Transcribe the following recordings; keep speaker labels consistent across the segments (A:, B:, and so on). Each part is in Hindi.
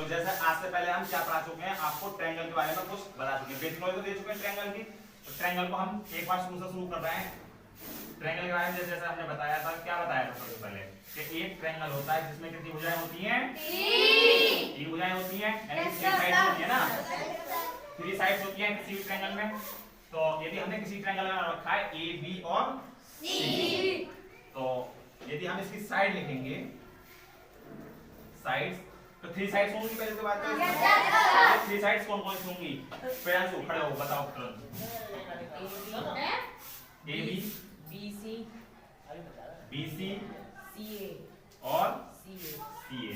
A: तो जैसे आज से पहले हम क्या पढ़ा चुके हैं, आपको ट्रायंगल के बारे में कुछ बता चुके हैं, बेसिक नॉलेज तो दे चुके हैं ट्रायंगल की। तो ट्रायंगल को हम एक बार शुरू से शुरू कर रहे हैं। ट्रायंगल के बारे में जैसे हमने बताया था, क्या बताया था सबसे पहले कि एक ट्रायंगल होता है जिसमें कितनी भुजाएं होती हैं? तीन भुजाएं होती हैं, यानी कि थ्री साइड्स होती है ना, थ्री साइड्स होती हैं किसी भी ट्रायंगल में। तो यदि हमने किसी ट्रायंगल का नाम रखा है ए बी और सी, तो यदि हम इसकी साइड लिखेंगे, साइड्स, तो थ्री साइड्स होंगी, पहले तो बात करें थ्री साइड्स कौन कौन सी होंगी? पेरेंट्स खड़े हो बताओ तुरंत। A B,
B: B C,
A: B C
B: C A
A: और
B: सी ए।
A: सी ए।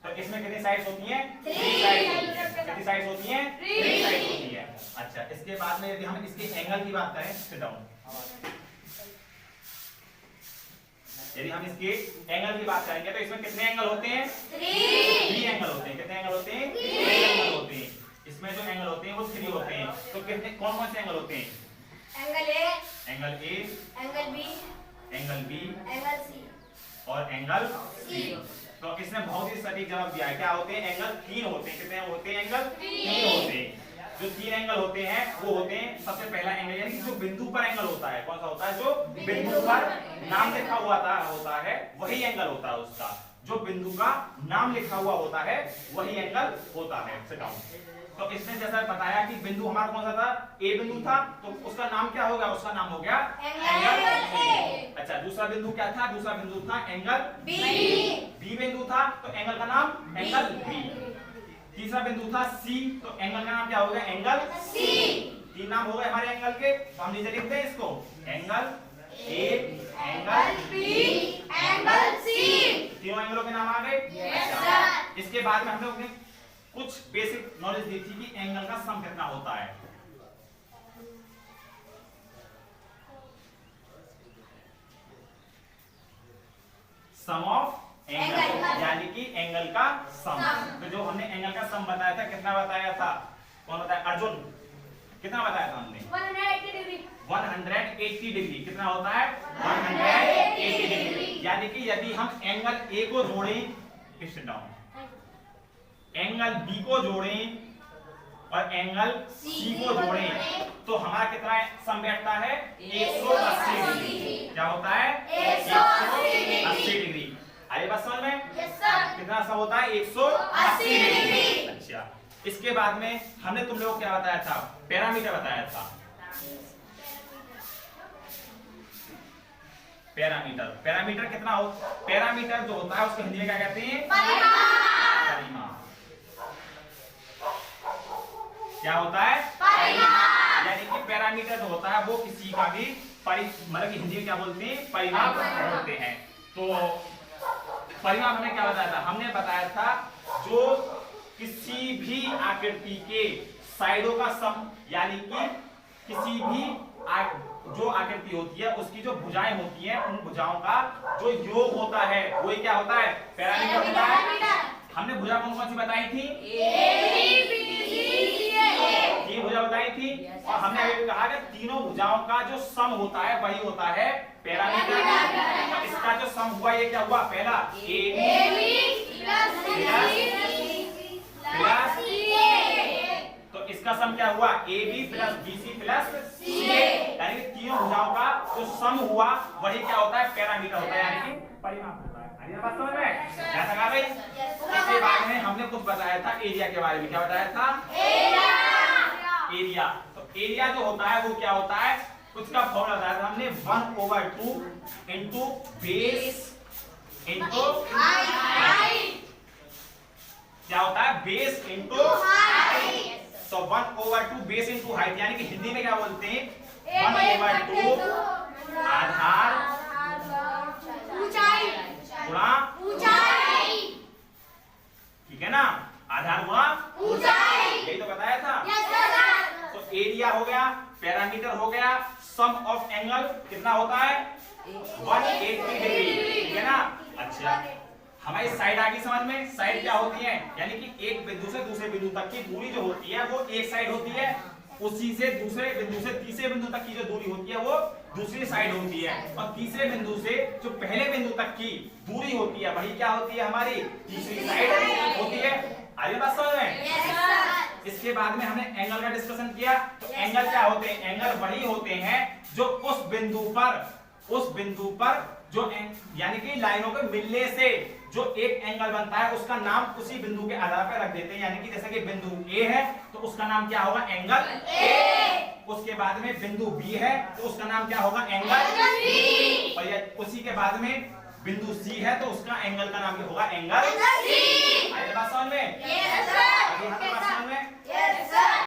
A: तो इसमें कितनी साइड्स होती हैं? Three sides. कितनी साइड्स होती हैं? थ्री साइड्स होती है। अच्छा, इसके बाद में यदि हम इसके एंगल की बात करें, सिट डाउन, यदि हम इसके एंगल की बात करेंगे तो इसमें कितने एंगल होते हैं? थ्री एंगल होते हैं। कितने एंगल होते हैं? थ्री एंगल होते हैं। इसमें जो एंगल होते हैं वो थ्री होते हैं। तो कितने कौन कौन से एंगल होते हैं?
C: Angle A,
A: angle A,
C: angle B,
A: angle B
C: angle C
A: और एंगल सी। तो इसने बहुत ही सटीक जवाब दिया है। क्या होते हैं? एंगल तीन होते हैं। कितने होते हैं? एंगल तीन होते हैं। जो तीन एंगल होते हैं वो होते हैं, सबसे पहला एंगल यानी कि जो बिंदु पर एंगल होता है, कौन सा होता है? जो बिंदु पर नाम लिखा हुआ होता है वही एंगल होता है उसका। जो बिंदु का नाम लिखा हुआ होता है वही एंगल होता है। तो इसने जैसा बताया कि बिंदु हमारा कौन सा था? ए बिंदु था, तो उसका नाम क्या होगा? उसका नाम हो गया एंगल ए। अच्छा, दूसरा बिंदु क्या था? दूसरा बिंदु था एंगल बी। बी बिंदु था तो एंगल का नाम एंगल बी। तीसरा बिंदु था सी, तो एंगल का नाम क्या होगा? Angle C. तीन नाम हो गए हमारे एंगल के, तो हम नीचे लिखते हैं इसको, angle A, angle B,
C: angle C.
A: तीनों एंगलों के नाम आ गए।
C: Yes sir.
A: इसके बाद में हम लोग ने कुछ बेसिक नॉलेज दी थी कि एंगल का सम कितना होता है। सम ऑफ एंगल, यानी कि एंगल का सम। तो जो हमने एंगल का सम बताया था, कितना बताया था? कौन बताया? अर्जुन, कितना बताया था हमने?
C: 180 डिग्री।
A: 180 डिग्री। कितना होता है? 180 डिग्री। यानी कि यदि हम एंगल ए को जोड़ें, सिट डाउन, एंगल बी को जोड़ें और एंगल सी को जोड़ें, तो हमारा कितना सम बैठता है? 180 डिग्री। क्या होता है? 180 डिग्री। आइए बात समझ में?
C: Yes sir.
A: कितना सम होता है? 180 डिग्री।
C: डिग्री।
A: अच्छा, इसके बाद में हमने तुम लोगों को क्या बताया था? पैरामीटर बताया था। पैरामीटर, पैरामीटर कितना हो? पैरामीटर जो होता है उसको हिंदी में क्या कहते हैं? परिमाप। क्या होता है? परिमाप। यानी कि पैरामीटर जो होता है वो किसी का भी मतलब हिंदी में क्या बोलते हैं? परिमाप बोलते हैं। तो परिमाप हमने क्या बताया था? हमने बताया था जो किसी भी आकृति के साइडों का सम, यानी कि किसी भी जो आकृति होती है उसकी जो भुजाएं होती हैं, उन भुजाओं का जो योग होता है वही क्या होता है? पैरामीटर होता है। हमने भुजा कौन कौन सी बताई थी? तीन भुजा बताई थी, और हमने अभी कहा कि तीनों भुजाओं का जो सम होता है वही होता है पैरामीटर। इसका जो सम हुआ ये क्या हुआ? पहला ए प्लस, तो इसका सम क्या हुआ? A B plus B C plus C A. यानी कि तीनों भुजाओं का जो सम हुआ वही क्या होता है? पैरामीटर होता है, यानी कि परिमाप होता है। बात समझ में? क्या लगा भाई? इसके बाद में हमने कुछ बताया था एरिया के बारे में। क्या बताया था? एरिया। तो एरिया जो होता है वो क्या होता है? उसका फॉर्मूला बताया था हमने, 1/2 इंटू बेस इंटू हाइट। क्या होता है? Base into height. तो 1/2 बेस इंटू हाइट, यानी कि हिंदी में क्या बोलते हैं? 1/2 आधार
C: ऊंचाई
A: गुणा
C: ऊंचाई।
A: ठीक है ना? आधार गुणा
C: ऊंचाई।
A: यही तो बताया था।
C: Yes sir.
A: तो एरिया हो गया, पैरामीटर हो गया, सम ऑफ एंगल कितना होता है? 180 डिग्री। ठीक है ना? अच्छा, हमारी साइड आ गई समझ में? साइड क्या होती है? यानी कि एक बिंदु से दूसरे बिंदु तक की दूरी जो होती है वो एक साइड होती है, उसी से दूसरे बिंदु से तीसरे बिंदु तक की जो दूरी होती है वो दूसरी साइड होती है, और तीसरे बिंदु से जो पहले बिंदु तक की दूरी होती है वही क्या होती है? हमारी तीसरी साइड होती है। आइए बात समझ में।
C: Yes, sir.
A: इसके बाद में हमने एंगल का डिस्कशन किया। तो एंगल क्या होते हैं? एंगल वही होते हैं जो उस बिंदु पर जो यानी कि लाइनों के मिलने से जो एक एंगल बनता है उसका नाम उसी बिंदु के आधार पर रख देते हैं। यानी कि जैसे कि बिंदु ए है तो उसका नाम क्या होगा? Angle A. उसके बाद में बिंदु बी है तो उसका नाम क्या होगा? Angle B. और उसी के बाद में बिंदु सी है तो उसका एंगल का नाम क्या होगा? Angle C. आइए बात समझ में।
C: Yes, sir.
A: आगे बात समझ में।
C: Yes, sir.